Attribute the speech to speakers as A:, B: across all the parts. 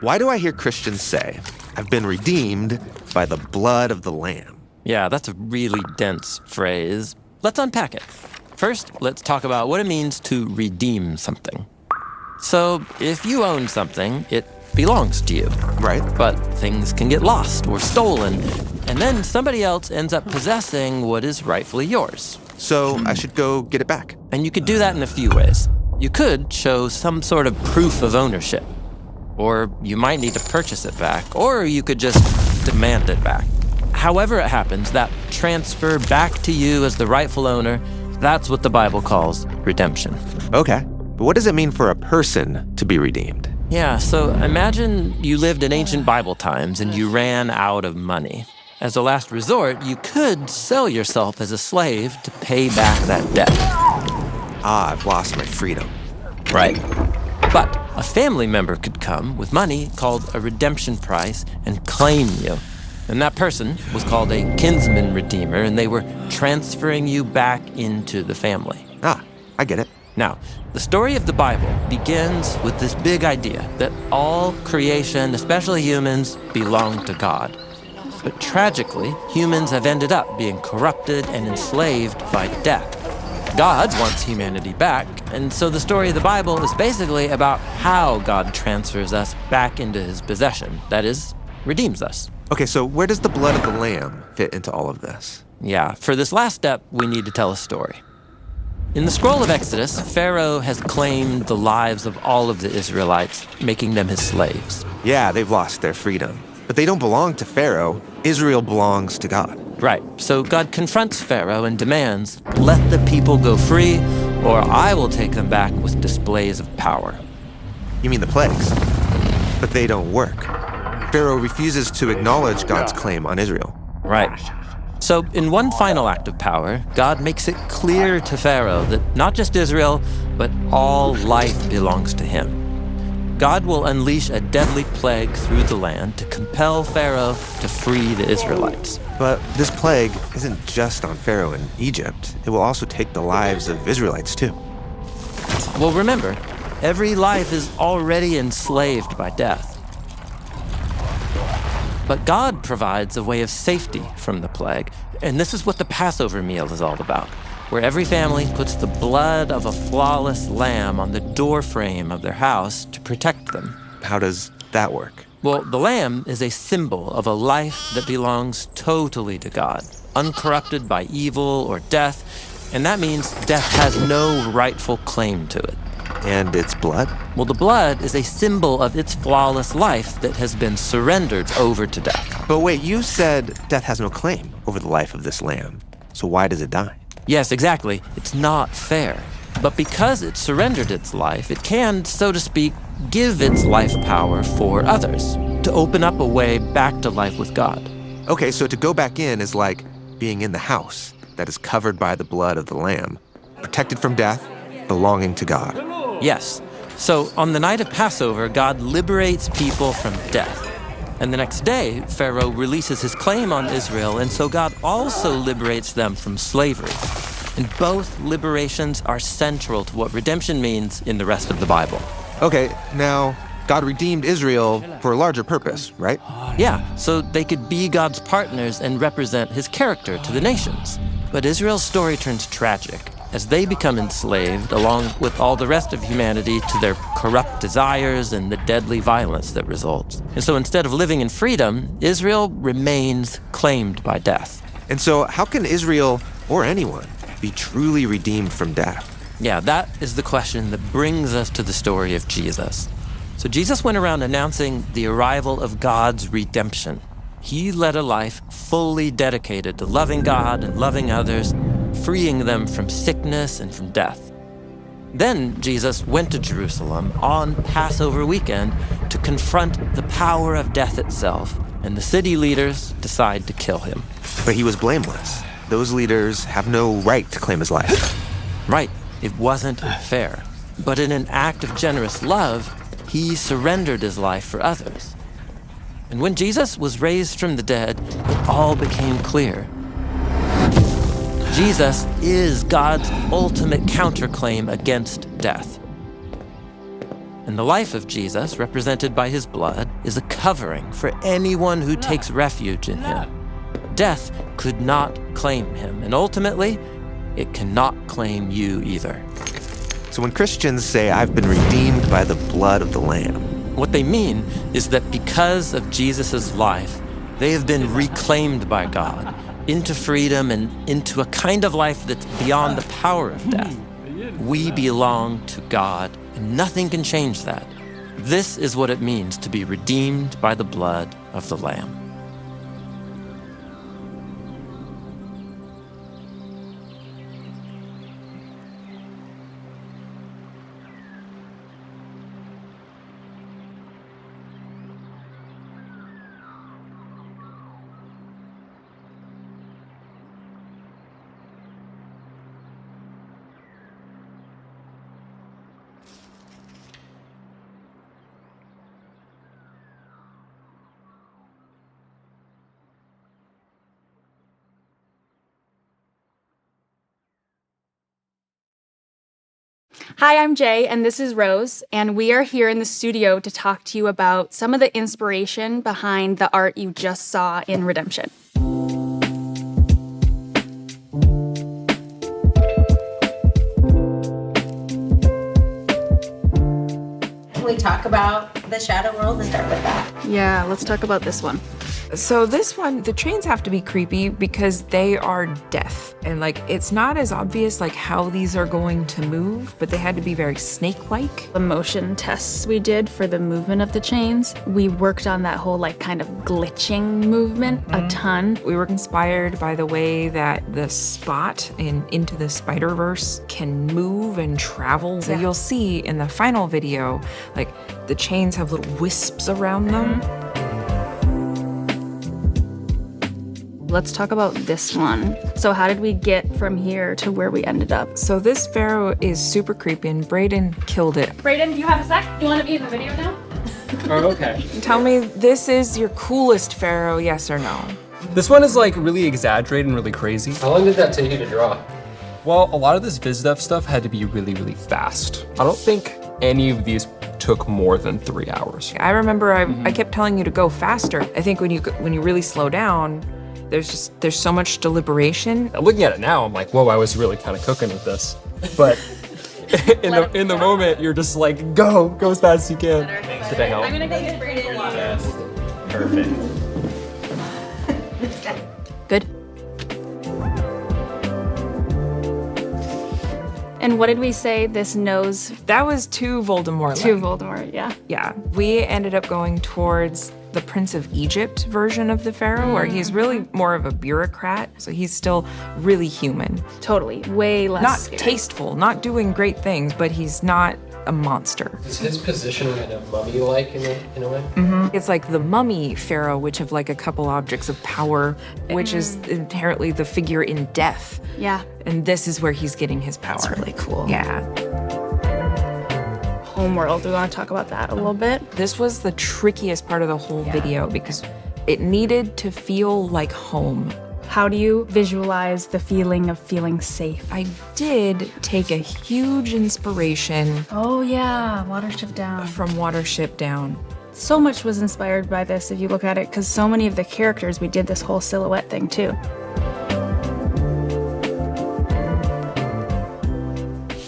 A: Why do I hear Christians say, I've been redeemed by the blood of the Lamb?
B: Yeah, that's a really dense phrase. Let's unpack it. First, let's talk about what it means to redeem something. So, if you own something, it belongs to you.
A: Right.
B: But things can get lost or stolen, and then somebody else ends up possessing what is rightfully yours.
A: So I should go get it back.
B: And you could do that in a few ways. You could show some sort of proof of ownership. Or you might need to purchase it back, or you could just demand it back. However it happens, that transfer back to you as the rightful owner, that's what the Bible calls redemption.
A: Okay, but what does it mean for a person to be redeemed?
B: Yeah, so imagine you lived in ancient Bible times and you ran out of money. As a last resort, you could sell yourself as a slave to pay back that debt.
A: I've lost my freedom.
B: Right. But a family member could come with money called a redemption price and claim you. And that person was called a kinsman-redeemer, and they were transferring you back into the family.
A: I get it.
B: Now, the story of the Bible begins with this big idea that all creation, especially humans, belong to God. But tragically, humans have ended up being corrupted and enslaved by death. God wants humanity back, and so the story of the Bible is basically about how God transfers us back into his possession, that is, redeems us.
A: Okay, so where does the blood of the Lamb fit into all of this?
B: Yeah, for this last step, we need to tell a story. In the scroll of Exodus, Pharaoh has claimed the lives of all of the Israelites, making them his slaves.
A: Yeah, they've lost their freedom. But they don't belong to Pharaoh. Israel belongs to God.
B: Right, so God confronts Pharaoh and demands, let the people go free, or I will take them back with displays of power.
A: You mean the plagues? But they don't work. Pharaoh refuses to acknowledge God's claim on Israel.
B: Right. So in one final act of power, God makes it clear to Pharaoh that not just Israel, but all life belongs to him. God will unleash a deadly plague through the land to compel Pharaoh to free the Israelites.
A: But this plague isn't just on Pharaoh in Egypt. It will also take the lives of Israelites too.
B: Well, remember, every life is already enslaved by death. But God provides a way of safety from the plague, and this is what the Passover meal is all about, where every family puts the blood of a flawless lamb on the doorframe of their house to protect them.
A: How does that work?
B: Well, the lamb is a symbol of a life that belongs totally to God, uncorrupted by evil or death, and that means death has no rightful claim to it.
A: And its blood?
B: Well, the blood is a symbol of its flawless life that has been surrendered over to death.
A: But wait, you said death has no claim over the life of this lamb. So why does it die?
B: Yes, exactly. It's not fair. But because it surrendered its life, it can, so to speak, give its life power for others, to open up a way back to life with God.
A: Okay, so to go back in is like being in the house that is covered by the blood of the lamb, protected from death, belonging to God.
B: Yes. So on the night of Passover, God liberates people from death. And the next day, Pharaoh releases his claim on Israel, and so God also liberates them from slavery. And both liberations are central to what redemption means in the rest of the Bible.
A: Okay, now, God redeemed Israel for a larger purpose, right?
B: Yeah, so they could be God's partners and represent his character to the nations. But Israel's story turns tragic as they become enslaved, along with all the rest of humanity, to their corrupt desires and the deadly violence that results. And so instead of living in freedom, Israel remains claimed by death.
A: And so how can Israel, or anyone, be truly redeemed from death?
B: Yeah, that is the question that brings us to the story of Jesus. So Jesus went around announcing the arrival of God's redemption. He led a life fully dedicated to loving God and loving others, freeing them from sickness and from death. Then Jesus went to Jerusalem on Passover weekend to confront the power of death itself, and the city leaders decide to kill him.
A: But he was blameless. Those leaders have no right to claim his life.
B: Right, it wasn't fair. But in an act of generous love, he surrendered his life for others. And when Jesus was raised from the dead, it all became clear. Jesus is God's ultimate counterclaim against death. And the life of Jesus, represented by his blood, is a covering for anyone who takes refuge in him. Death could not claim him, and ultimately, it cannot claim you either.
A: So when Christians say, "I've been redeemed by the blood of the Lamb,"
B: What they mean is that because of Jesus' life, they have been reclaimed by God into freedom and into a kind of life that's beyond the power of death. We belong to God, and nothing can change that. This is what it means to be redeemed by the blood of the Lamb.
C: Hi, I'm Jay, and this is Rose, and we are here in the studio to talk to you about some of the inspiration behind the art you just saw in Redemption.
D: Can we talk about the shadow world and start with that?
C: Yeah, let's talk about this one.
E: So this one, the chains have to be creepy because they are death. And like, it's not as obvious like how these are going to move, but they had to be very snake-like.
C: The motion tests we did for the movement of the chains, we worked on that whole like kind of glitching movement a ton.
E: We were inspired by the way that the spot in Into the Spider-Verse can move and travel. So you'll see in the final video, like the chains have little wisps around them.
C: Let's talk about this one. So how did we get from here to where we ended up?
E: So this pharaoh is super creepy and Brayden killed it.
C: Brayden, do you have a sec? Do you want to be in the video now?
F: Oh, okay.
E: Tell me, this is your coolest pharaoh, yes or no?
F: This one is like really exaggerated and really crazy.
G: How long did that take you to draw?
F: Well, a lot of this viz dev stuff had to be really, really fast. I don't think any of these took more than 3 hours.
E: I remember I kept telling you to go faster. I think when you really slow down, there's so much deliberation.
F: Looking at it now, I'm like, whoa, I was really kind of cooking with this. But in the moment, you're just like, go as fast as you can. Did I help?
C: I'm gonna go get Brayden.
G: Yes. Perfect.
C: Good. And what did we say this knows?
E: That was to Voldemort.
C: To Voldemort, yeah.
E: Yeah. We ended up going towards the Prince of Egypt version of the Pharaoh, where he's really more of a bureaucrat. So he's still really human.
C: Totally. Way less
E: Not
C: scary.
E: tasteful, not doing great things, but he's not a monster.
G: Is his position kind of mummy-like in a way?
E: It's like the mummy pharaoh, which have like a couple objects of power, which is inherently the figure in death.
C: Yeah.
E: And this is where he's getting his power.
C: That's really cool.
E: Yeah.
C: Homeworld. Do we want to talk about that a little bit?
E: This was the trickiest part of the whole video because it needed to feel like home.
C: How do you visualize the feeling of feeling safe?
E: I did take a huge inspiration
C: Oh yeah, Watership Down.
E: from Watership Down.
C: So much was inspired by this if you look at it, because so many of the characters, we did this whole silhouette thing too.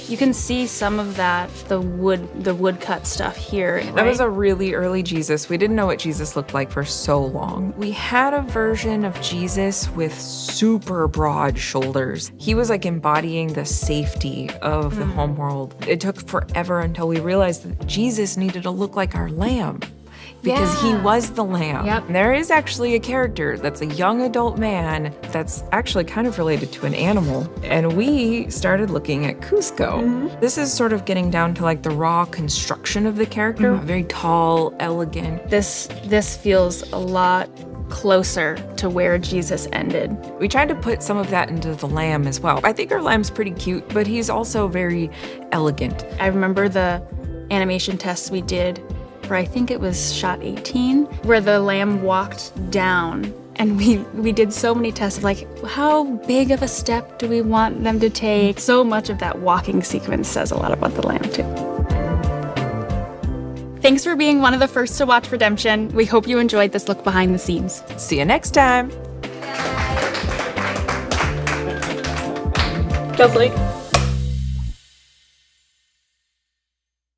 C: You can see some of that, the woodcut stuff here.
E: That was a really early Jesus. We didn't know what Jesus looked like for so long. We had a version of Jesus with super broad shoulders. He was like embodying the safety of the homeworld. It took forever until we realized that Jesus needed to look like our lamb. Because he was the lamb.
C: Yep.
E: And there is actually a character that's a young adult man that's actually kind of related to an animal. And we started looking at Cusco. This is sort of getting down to like the raw construction of the character. Very tall, elegant.
C: This feels a lot closer to where Jesus ended.
E: We tried to put some of that into the lamb as well. I think our lamb's pretty cute, but he's also very elegant.
C: I remember the animation tests we did for, I think it was shot 18, where the lamb walked down. And we did so many tests of like, how big of a step do we want them to take? So much of that walking sequence says a lot about the lamb too. Thanks for being one of the first to watch Redemption. We hope you enjoyed this look behind the scenes.
E: See you next time.
C: Feels like